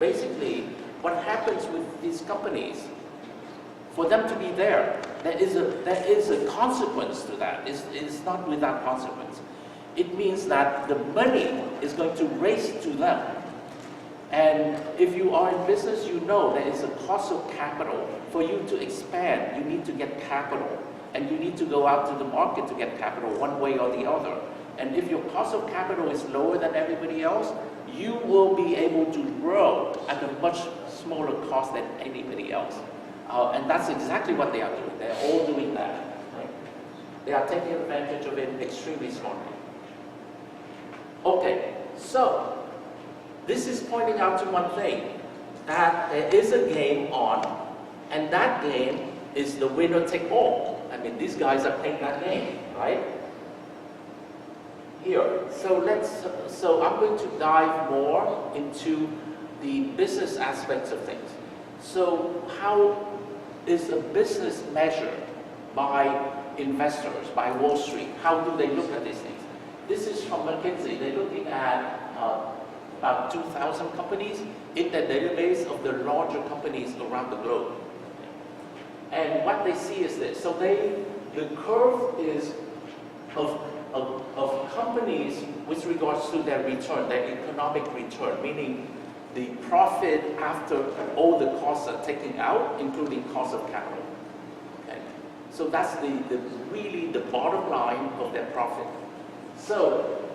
Basically, what happens with these companies, for them to be there, there is a consequence to that. It's not without consequence. It means that the money is going to race to them. And if you are in business, you know there is a cost of capital. For you to expand, you need to get capital. And you need to go out to the market to get capital one way or the other. And if your cost of capital is lower than everybody else, you will be able to grow at a much smaller cost than anybody else. And that's exactly what they are doing. They're all doing that. Right? They are taking advantage of it extremely smartly. Okay, so this is pointing out to one thing, that there is a game on, and that game is the winner take all. I mean, these guys are playing that game, right? Here, so I'm going to dive more into the business aspects of things. So how is a business measured by investors, by Wall Street? How do they look at these things? This is from McKinsey. They're looking at about 2,000 companies in the database of the larger companies around the globe. And what they see is this. So the curve is of companies with regards to their return, their economic return, meaning the profit after all the costs are taken out, including cost of capital. Okay? So that's really the bottom line of their profit. So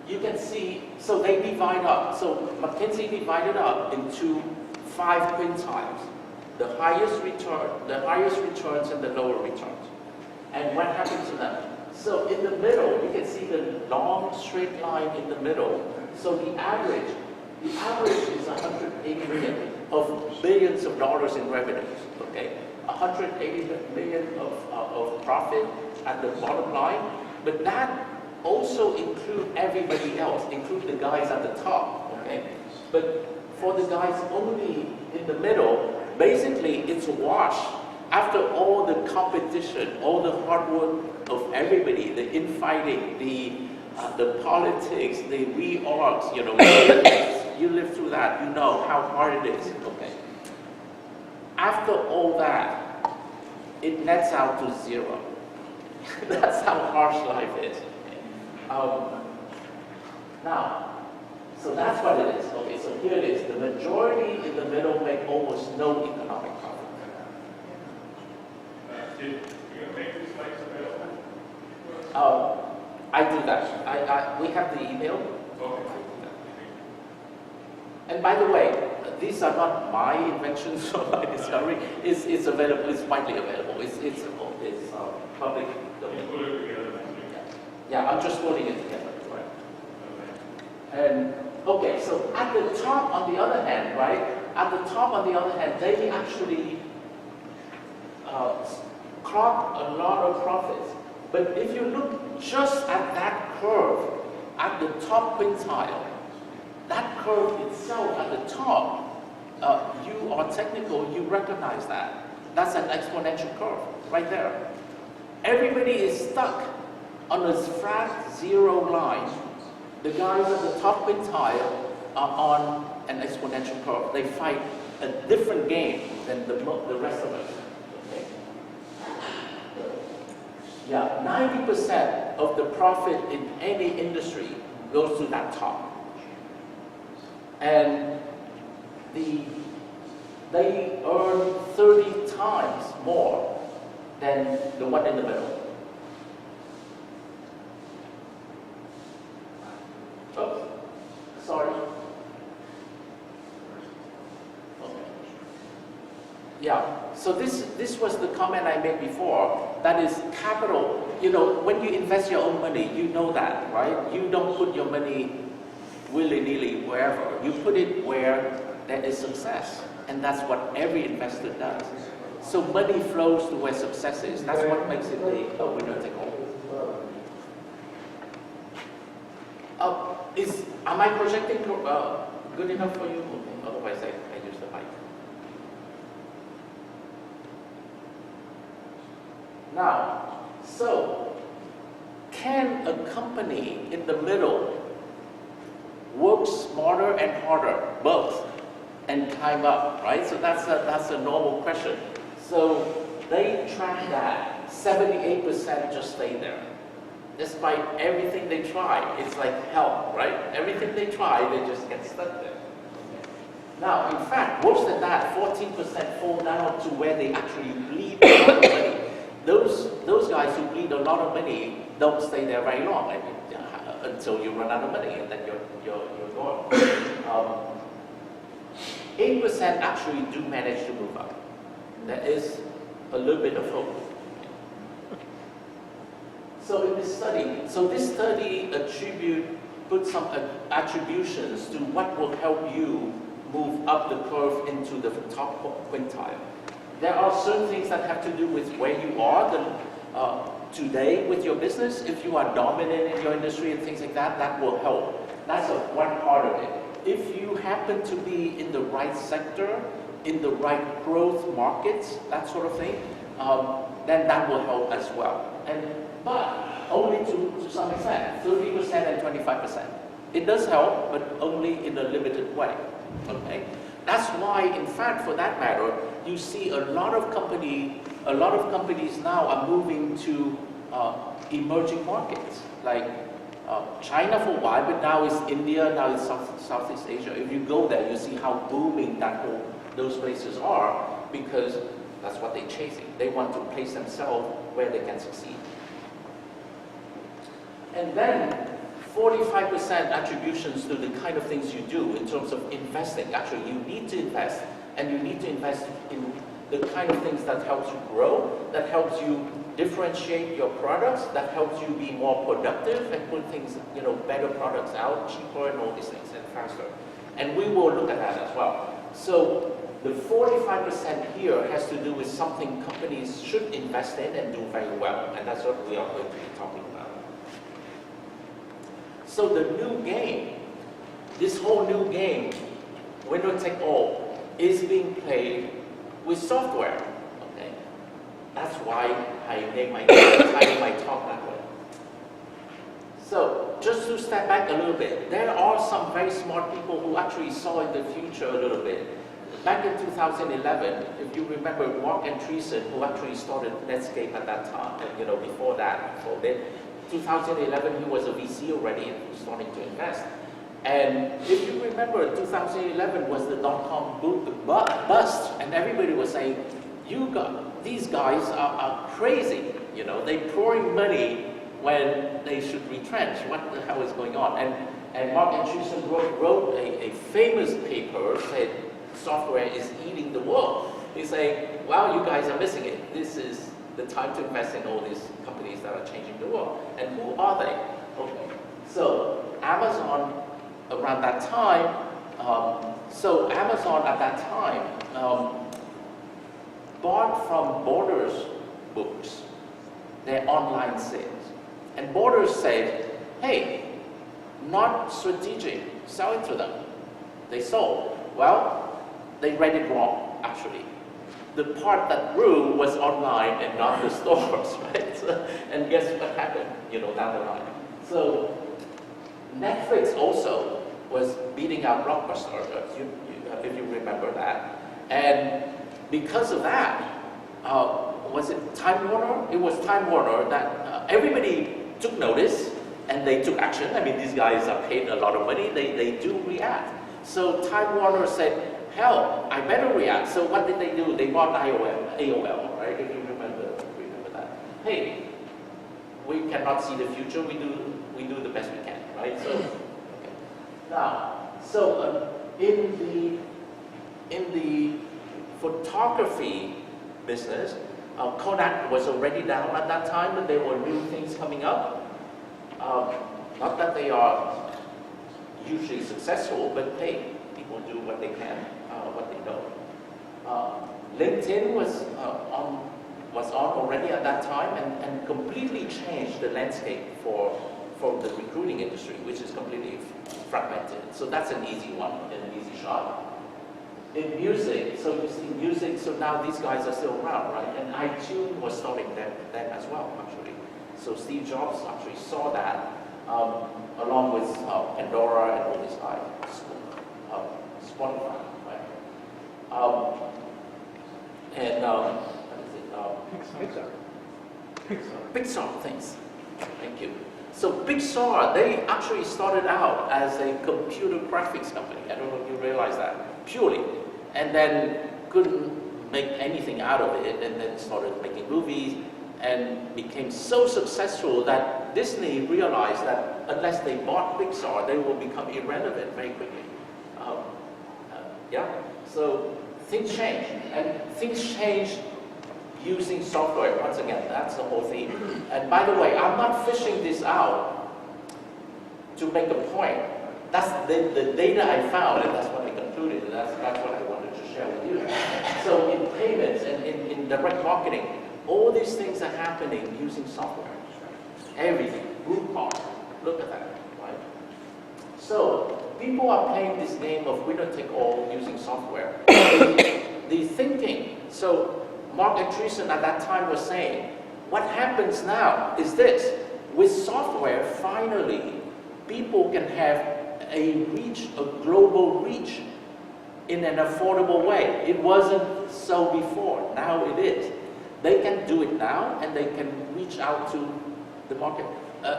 you can see, so they divide up. So McKinsey divided up into 5 quintiles. The highest returns and the lower returns. And what happened to them? So in the middle, you can see the long straight line in the middle. So the average is 180 million of billions of dollars in revenues. Okay, 180 million of profit at the bottom line, but that also include everybody else, include the guys at the top. Okay, but for the guys only in the middle, basically it's a wash. After all the competition, all the hard work of everybody, the infighting, the politics, the reorgs, you know, you live through that, you know how hard it is. Okay. After all that, it nets out to zero. That's how harsh life is. Now, so that's what it is. Okay, so here it is. The majority in the middle make almost no economic profit. You're going to make these slides available? I do that. We have the email. Okay. And by the way, these are not my inventions or my discovery. It's available. It's widely available. It's public domain. Put it together next week. Yeah, I'm just putting it together. Right. And okay, so at the top, on the other hand, right? At the top, on the other hand, they actually clock a lot of profits. But if you look just at that curve, at the top quintile, that curve itself at the top, you are technical, you recognize that. That's an exponential curve, right there. Everybody is stuck on a flat zero line. The guys at the top quintile are on an exponential curve. They fight a different game than the rest of us. Okay? Yeah, 90% of the profit in any industry goes to that top. And they earn 30 times more than the one in the middle. Oops, sorry. Okay. Yeah, so this was the comment I made before. That is capital. You know, when you invest your own money, you know that, right? You don't put your money willy-nilly wherever. You put it where there is success. And that's what every investor does. So money flows to where success is. That's what makes it a winner take all. Am I projecting good enough for you? Otherwise, I use the mic. Now, so can a company in the middle work smarter and harder? Both. and climb up, right? So that's a normal question. So they track that 78% just stay there. Despite everything they try, it's like hell, right? Everything they try, they just get stuck there. Now, in fact, worse than that, 14% fall down to where they actually bleed a lot of money. Those guys who bleed a lot of money don't stay there very long, I mean, until you run out of money, and then you're gone. 8% actually do manage to move up. There is a little bit of hope. So in this study put some attributions to what will help you move up the curve into the top quintile. There are certain things that have to do with where you are today with your business. If you are dominant in your industry and things like that, that will help. That's one part of it. If you happen to be in the right sector, in the right growth markets, that sort of thing, then that will help as well. But only to some extent, 30% and 25%. It does help, but only in a limited way. Okay? That's why, in fact, for that matter, you see a lot of companies now are moving to emerging markets, like China for a while, but now it's India, now it's Southeast Asia. If you go there, you see how booming those places are, because that's what they're chasing. They want to place themselves where they can succeed. And then 45% attributions to the kind of things you do in terms of investing. Actually, you need to invest, and you need to invest in the kind of things that helps you grow, that helps you differentiate your products, that helps you be more productive and put things, better products out, cheaper and all these things, and faster. And we will look at that as well. So the 45% here has to do with something companies should invest in and do very well, and that's what we are going to be talking about. So the new game, this whole new game, winner take all, is being played with software. Okay, that's why I named my talk that way. So just to step back a little bit, there are some very smart people who actually saw in the future a little bit. Back in 2011, if you remember Mark Andreessen, who actually started Netscape at that time, and before that, for a bit. 2011, he was a VC already and he was starting to invest. And if you remember, 2011 was the dot-com bust, and everybody was saying, these guys are crazy. They're pouring money when they should retrench. What the hell is going on? And Mark Andreessen wrote a famous paper, said software is eating the world. He's saying, well, you guys are missing it. This is the time to invest in all these companies that are changing the world. And who are they? Okay, so Amazon around that time, bought from Borders Books their online sales. And Borders said, hey, not strategic, sell it to them. They sold. Well, they read it wrong, actually. The part that grew was online and not the stores, right? And guess what happened, down the line. So Netflix also was beating out Blockbuster, if you remember that. And because of that, was it Time Warner? It was Time Warner that everybody took notice and they took action. I mean, these guys are paid a lot of money. They do react. So Time Warner said, hell, I better react. So what did they do? They bought AOL, right? If you remember that. Hey, we cannot see the future. We do the best we can, right? So, okay. Now, in the photography business, Kodak was already down at that time, but there were new things coming up. Not that they are hugely successful, but hey, people do what they can, what they know. LinkedIn was on already at that time and completely changed the landscape for the recruiting industry, which is completely fragmented. So that's an easy one, an easy shot. In music, so you see music, so now these guys are still around, right? And iTunes was starting then as well, actually. So Steve Jobs actually saw that, along with Pandora and all these guys, Spotify, right? What is it? Pixar, thanks. Thank you. So Pixar, they actually started out as a computer graphics company. I don't know if you realize that, purely. And then couldn't make anything out of it, and then started making movies, and became so successful that Disney realized that unless they bought Pixar, they will become irrelevant very quickly. Yeah, so things change, and things change using software. Once again, that's the whole theme. And by the way, I'm not fishing this out to make a point. That's the data I found, and that's what I concluded, and that's what I wanted to share with you. So in payments and in direct marketing, all these things are happening using software. Everything, Groupon, look at that, right? So people are playing this game of winner take all using software. The thinking, so Mark Andreessen at that time was saying, what happens now is this: with software, finally, people can have a global reach in an affordable way. It wasn't so before, now it is. They can do it now, and they can reach out to the market.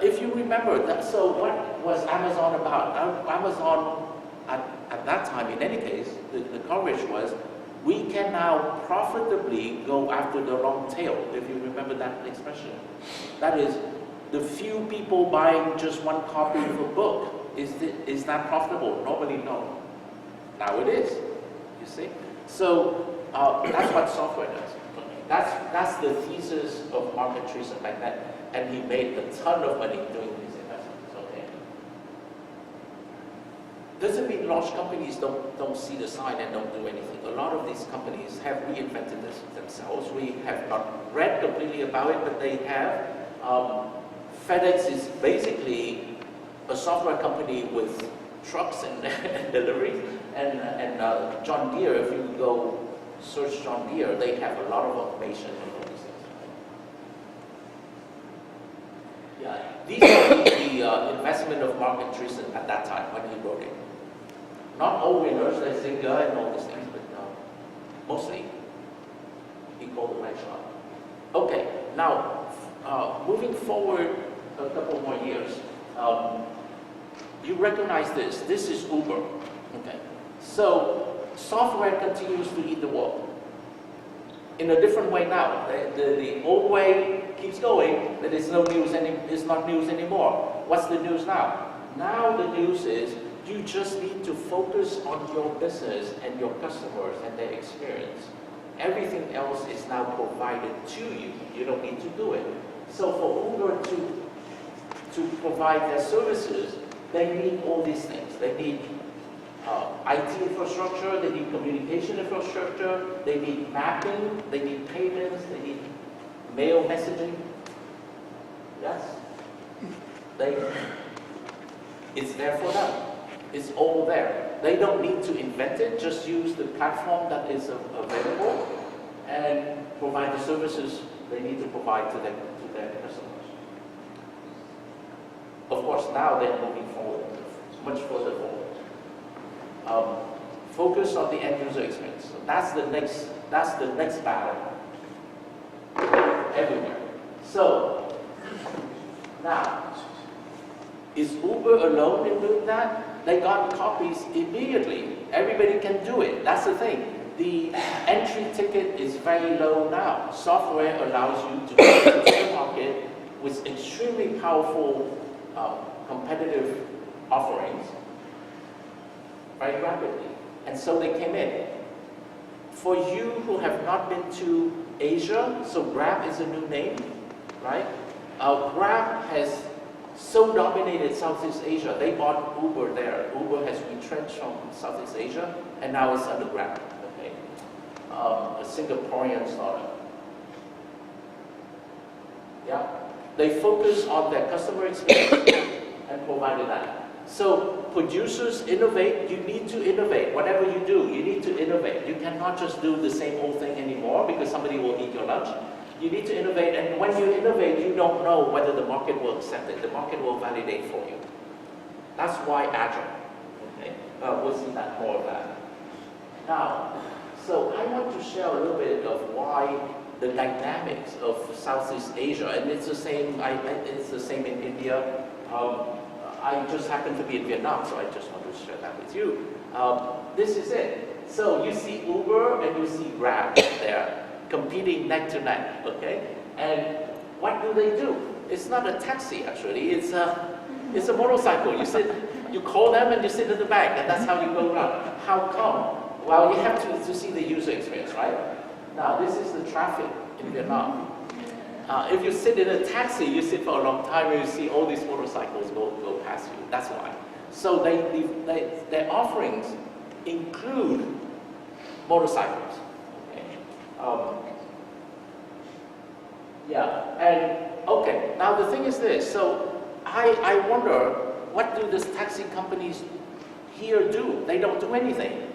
If you remember, so what was Amazon about? Amazon, at that time, in any case, the coverage was, we can now profitably go after the long tail, if you remember that expression. That is, the few people buying just one copy of a book. Is that profitable? Normally, no. Now it is, you see? So that's what software does. That's the thesis of Mark Andreessen back then, and he made a ton of money doing these investments. Okay. Doesn't mean large companies don't see the sign and don't do anything. A lot of these companies have reinvented this themselves. We have not read completely about it, but they have. FedEx is basically a software company with trucks and deliveries, and John Deere, if you go search John Deere, they have a lot of automation and all these things. Yeah, these are the investment of Mark Andreessen at that time when he wrote it. Not all winners, like Zynga and all these things, but mostly he called the right shot. Okay, now moving forward a couple more years, you recognize this. This is Uber. Okay, so software continues to eat the world in a different way now. The old way keeps going, but it's not news anymore. What's the news now? Now the news is you just need to focus on your business and your customers and their experience. Everything else is now provided to you. You don't need to do it. So for Uber to provide their services, they need all these things. They need IT infrastructure, they need communication infrastructure, they need mapping, they need payments, they need mail messaging. Yes? It's there for them. It's all there. They don't need to invent it, just use the platform that is available and provide the services they need to provide to their customers. Of course, now they're moving forward, much further forward. Focus on the end user experience. So that's the next battle everywhere. So now, is Uber alone in doing that? They got copies immediately. Everybody can do it. That's the thing. The entry ticket is very low now. Software allows you to go into the market with extremely powerful competitive offerings very rapidly. And so they came in. For you who have not been to Asia, so Grab is a new name, right? Grab has so dominated Southeast Asia. They bought Uber there. Uber has retrenched from Southeast Asia, and now it's under Grab, okay? A Singaporean startup. Yeah? They focus on their customer experience and provided that. So producers innovate. You need to innovate. Whatever you do, you need to innovate. You cannot just do the same old thing anymore because somebody will eat your lunch. You need to innovate, and when you innovate, you don't know whether the market will accept it. The market will validate for you. That's why Agile. Okay, we'll see that more of that. Now, So I want to share a little bit of why the dynamics of Southeast Asia, and it's the same. It's the same in India. I just happen to be in Vietnam, so I just want to share that with you. This is it. So you see Uber and you see Grab there competing neck to neck, okay? And what do? It's not a taxi actually. It's a motorcycle. You call them and you sit in the back, and that's how you go around. How come? Well, you have to see the user experience, right? Now, this is the traffic in Vietnam. If you sit in a taxi, you sit for a long time and you see all these motorcycles go past you. That's why. So their offerings include motorcycles. Okay. Okay, now the thing is this. So I wonder, what do these taxi companies here do? They don't do anything.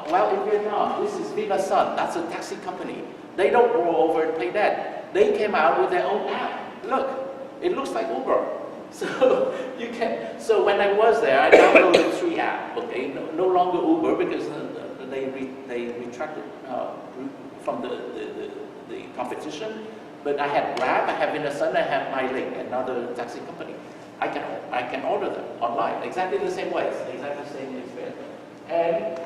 Well, in Vietnam, this is Vinasun. That's a taxi company. They don't roll over and play that. They came out with their own app. Look, it looks like Uber. So you can. So when I was there, I downloaded 3 apps. Okay, no longer Uber because they retracted from the competition. But I had Grab, I have Vinasun, I have MyLink, another taxi company. I can order them online, exactly the same way, exactly the same experience. And